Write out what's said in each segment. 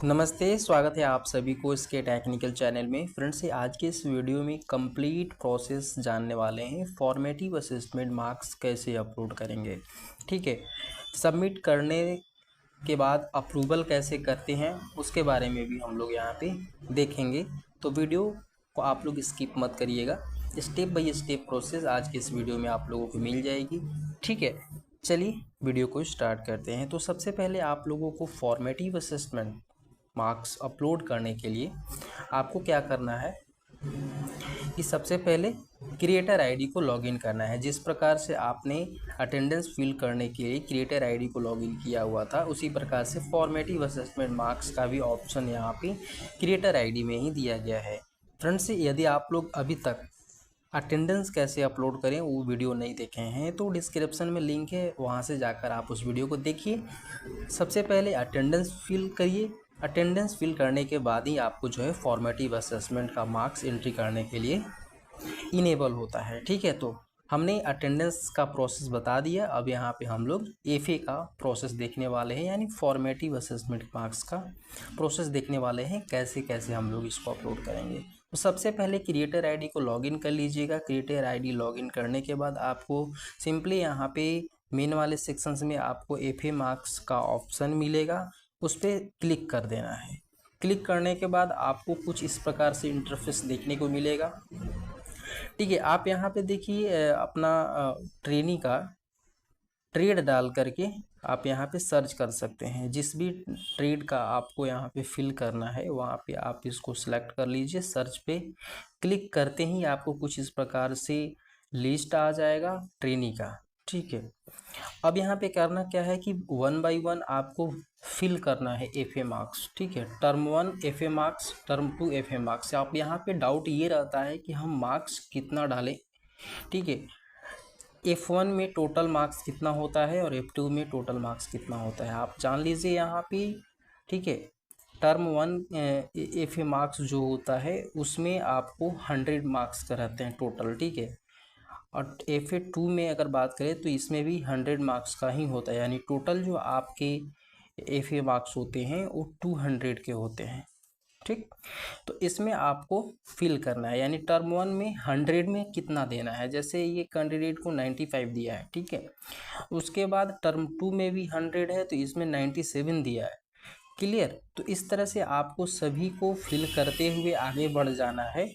नमस्ते, स्वागत है आप सभी को इसके टेक्निकल चैनल में। फ्रेंड्स, आज के इस वीडियो में कंप्लीट प्रोसेस जानने वाले हैं। फॉर्मेटिव असेसमेंट मार्क्स कैसे अपलोड करेंगे, ठीक है। सबमिट करने के बाद अप्रूवल कैसे करते हैं उसके बारे में भी हम लोग यहाँ पे देखेंगे। तो वीडियो को आप लोग स्किप मत करिएगा। स्टेप बाय स्टेप प्रोसेस आज के इस वीडियो में आप लोगों को मिल जाएगी, ठीक है। चलिए वीडियो को स्टार्ट करते हैं। तो सबसे पहले आप लोगों को फॉर्मेटिव असेसमेंट मार्क्स अपलोड करने के लिए आपको क्या करना है कि सबसे पहले क्रिएटर आईडी को लॉगिन करना है। जिस प्रकार से आपने अटेंडेंस फिल करने के लिए क्रिएटर आईडी को लॉगिन किया हुआ था, उसी प्रकार से फॉर्मेटिव असेसमेंट मार्क्स का भी ऑप्शन यहाँ पे क्रिएटर आईडी में ही दिया गया है। फ्रेंड्स, यदि आप लोग अभी तक अटेंडेंस कैसे अपलोड करें वो वीडियो नहीं देखे हैं तो डिस्क्रिप्शन में लिंक है, वहाँ से जाकर आप उस वीडियो को देखिए। सबसे पहले अटेंडेंस फिल करिए। अटेंडेंस फिल करने के बाद ही आपको जो है फॉर्मेटिव असेसमेंट का मार्क्स एंट्री करने के लिए इनेबल होता है, ठीक है। तो हमने अटेंडेंस का प्रोसेस बता दिया। अब यहाँ पे हम लोग एफए का प्रोसेस देखने वाले हैं, यानी फॉर्मेटिव असेसमेंट मार्क्स का प्रोसेस देखने वाले हैं, कैसे कैसे हम लोग इसको अपलोड करेंगे। तो सबसे पहले क्रिएटर आईडी को लॉगिन कर लीजिएगा। क्रिएटर आईडी लॉगिन करने के बाद आपको सिंपली यहाँ पे मेन वाले सेक्शंस में आपको एफए मार्क्स का ऑप्शन मिलेगा, उस पर क्लिक कर देना है। क्लिक करने के बाद आपको कुछ इस प्रकार से इंटरफेस देखने को मिलेगा, ठीक है। आप यहाँ पे देखिए अपना ट्रेनी का ट्रेड डाल करके आप यहाँ पे सर्च कर सकते हैं। जिस भी ट्रेड का आपको यहाँ पे फिल करना है वहाँ पे आप इसको सिलेक्ट कर लीजिए। सर्च पे क्लिक करते ही आपको कुछ इस प्रकार से लिस्ट आ जाएगा ट्रेनी का, ठीक है। अब यहाँ पे करना क्या है कि 1 बाय 1 आपको फिल करना है एफए मार्क्स, ठीक है। Term 1 FA marks, term 2 FA marks. आप यहाँ पे डाउट ये रहता है कि हम मार्क्स कितना डालें, ठीक है। F1 में टोटल मार्क्स कितना होता है और F2 में टोटल मार्क्स कितना होता है आप जान लीजिए यहाँ पे, ठीक है। टर्म 1 एफए मार्क्स जो होता है उसमें आपको 100 मार्क्स का रहते हैं टोटल, ठीक है। और FA2 में अगर बात करें तो इसमें भी 100 मार्क्स का ही होता है, यानी टोटल जो आपके FA मार्क्स होते हैं वो 200 के होते हैं, ठीक। तो इसमें आपको फिल करना है, यानी टर्म 1 में 100 में कितना देना है। जैसे ये कैंडिडेट को 95 दिया है, ठीक है। उसके बाद टर्म 2 में भी 100 है तो इसमें 97 दिया है, क्लियर। तो इस तरह से आपको सभी को फिल करते हुए आगे बढ़ जाना है।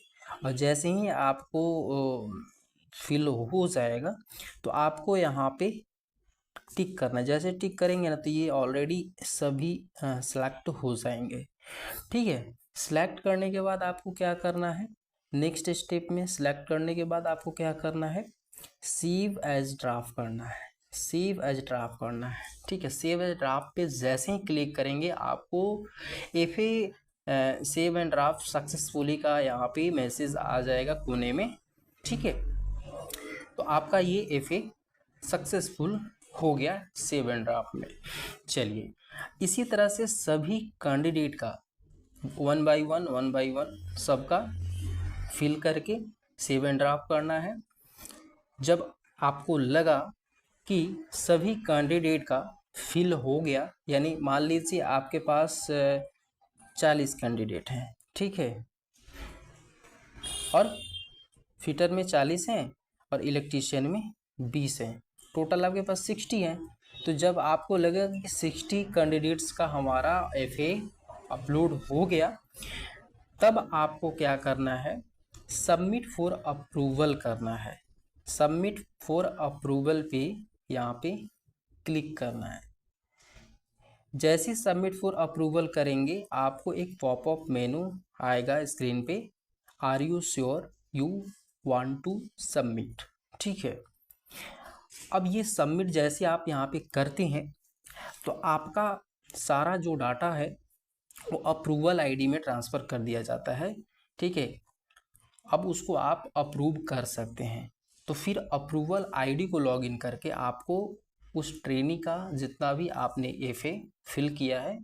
और जैसे ही आपको फिल हो जाएगा तो आपको यहाँ पे टिक करना है। जैसे टिक करेंगे ना तो ये ऑलरेडी सभी सेलेक्ट हो जाएंगे, ठीक है। सिलेक्ट करने के बाद आपको क्या करना है, नेक्स्ट स्टेप में सिलेक्ट करने के बाद आपको क्या करना है, सेव एज ड्राफ्ट करना है। सेव एज ड्राफ्ट करना है, ठीक है। सेव एज ड्राफ्ट पे जैसे ही क्लिक करेंगे आपको FA save and draft successfully का यहाँ पे मैसेज आ जाएगा कोने में, ठीक है। तो आपका ये एफए सक्सेसफुल हो गया सेव एंड ड्राफ्ट में। चलिए, इसी तरह से सभी कैंडिडेट का 1 बाय 1 सबका फिल करके सेव एंड ड्राफ्ट करना है। जब आपको लगा कि सभी कैंडिडेट का फिल हो गया, यानी मान लीजिए आपके पास 40 कैंडिडेट हैं, ठीक है, और फिटर में 40 हैं और इलेक्ट्रीशियन में 20 हैं, टोटल आपके पास 60 हैं। तो जब आपको लगेगा कि 60 कैंडिडेट्स का हमारा एफए अपलोड हो गया, तब आपको क्या करना है, सबमिट फॉर अप्रूवल करना है। सबमिट फॉर अप्रूवल पे यहाँ पे क्लिक करना है। जैसे सबमिट फॉर अप्रूवल करेंगे आपको एक पॉपअप मेनू आएगा स्क्रीन पे, are you sure you want to submit, ठीक है। अब ये सबमिट जैसे आप यहाँ पे करते हैं तो आपका सारा जो डाटा है वो अप्रूवल आईडी में ट्रांसफ़र कर दिया जाता है, ठीक है। अब उसको आप अप्रूव कर सकते हैं। तो फिर अप्रूवल आईडी को लॉगिन करके आपको उस ट्रेनी का जितना भी आपने एफए फिल किया है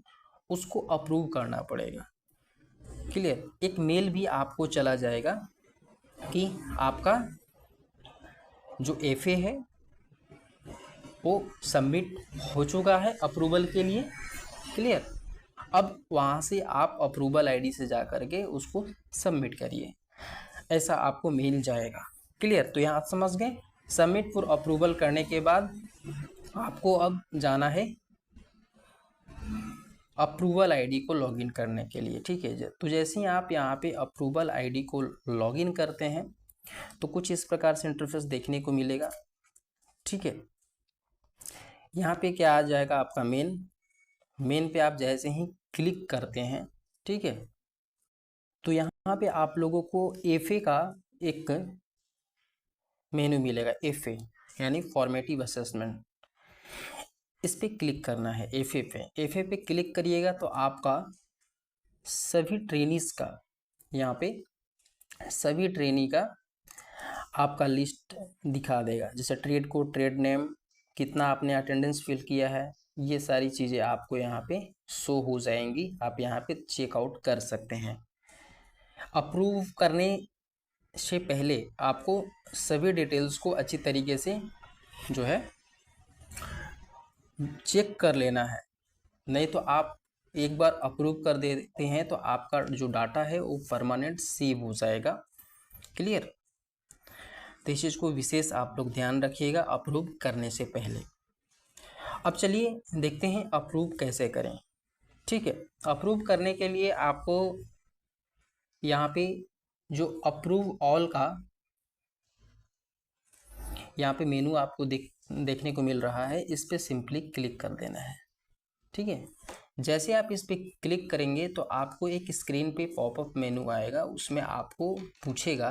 उसको अप्रूव करना पड़ेगा, क्लियर। एक मेल भी आपको चला जाएगा कि आपका जो एफए है वो सबमिट हो चुका है अप्रूवल के लिए, क्लियर। अब वहाँ से आप अप्रूवल आईडी से जा करके उसको सबमिट करिए, ऐसा आपको मिल जाएगा। क्लियर? तो यहाँ समझ गए। सबमिट फॉर अप्रूवल करने के बाद आपको अब जाना है अप्रूवल आईडी को लॉगिन करने के लिए। ठीक है, तो जैसे ही आप यहाँ पे अप्रूवल आईडी को लॉगिन करते हैं तो कुछ इस प्रकार से इंटरफेस देखने को मिलेगा। ठीक है, यहाँ पे क्या आ जाएगा आपका मेन पे आप जैसे ही क्लिक करते हैं, ठीक है, तो यहाँ पे आप लोगों को एफए का एक मेनू मिलेगा। एफए यानी फॉर्मेटिव असेसमेंट, इस पे क्लिक करना है। एफए पे क्लिक करिएगा तो आपका सभी ट्रेनीज का, यहाँ पे सभी ट्रेनी का आपका लिस्ट दिखा देगा। जैसे ट्रेड कोड, ट्रेड नेम, कितना आपने अटेंडेंस फिल किया है, ये सारी चीज़ें आपको यहाँ पे शो हो जाएंगी। आप यहाँ पे चेकआउट कर सकते हैं। अप्रूव करने से पहले आपको सभी डिटेल्स को अच्छी तरीके से जो है चेक कर लेना है, नहीं तो आप एक बार अप्रूव कर देते हैं तो आपका जो डाटा है वो परमानेंट सेव हो जाएगा। क्लियर? तो इस चीज़ को विशेष आप लोग ध्यान रखिएगा अप्रूव करने से पहले। अब चलिए देखते हैं अप्रूव कैसे करें। ठीक है, अप्रूव करने के लिए आपको यहाँ पे जो अप्रूव ऑल का यहाँ पे मेनू आपको देखने को मिल रहा है, इस पे सिंपली क्लिक कर देना है। ठीक है, जैसे आप इस पे क्लिक करेंगे तो आपको एक स्क्रीन पे पॉपअप मेनू आएगा, उसमें आपको पूछेगा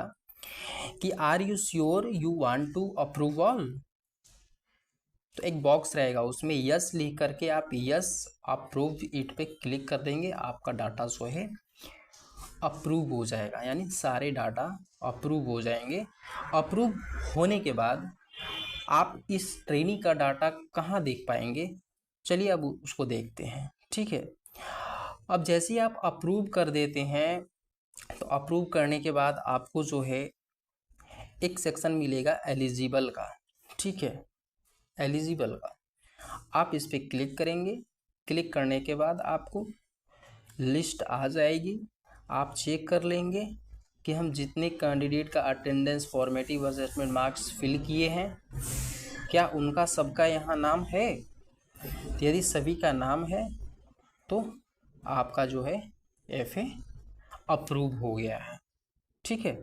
कि are you sure you want to approve all. तो एक बॉक्स रहेगा, उसमें यस लिख करके आप यस अप्रूव इट पे क्लिक कर देंगे। आपका डाटा जो है अप्रूव हो जाएगा, यानी सारे डाटा अप्रूव हो जाएंगे। अप्रूव होने के बाद आप इस ट्रेनी का डाटा कहाँ देख पाएंगे, चलिए अब उसको देखते हैं। ठीक है, अब जैसे ही आप अप्रूव कर देते हैं तो अप्रूव करने के बाद आपको जो है एक सेक्शन मिलेगा एलिजिबल का। ठीक है, एलिजिबल का आप इस पर क्लिक करेंगे। क्लिक करने के बाद आपको लिस्ट आ जाएगी। आप चेक कर लेंगे कि हम जितने कैंडिडेट का attendance, formative assessment marks fill किए हैं, क्या उनका सबका यहाँ नाम है। यदि सभी का नाम है तो आपका जो है एफए अप्रूव हो गया है। ठीक है,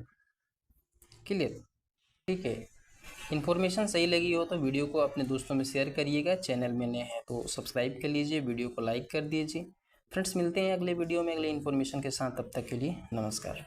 क्लियर? ठीक है, इन्फॉर्मेशन सही लगी हो तो वीडियो को अपने दोस्तों में शेयर करिएगा। चैनल में नए हैं तो सब्सक्राइब कर लीजिए, वीडियो को लाइक कर दीजिए। फ्रेंड्स, मिलते हैं अगले वीडियो में अगले इन्फॉर्मेशन के साथ। तब तक के लिए नमस्कार।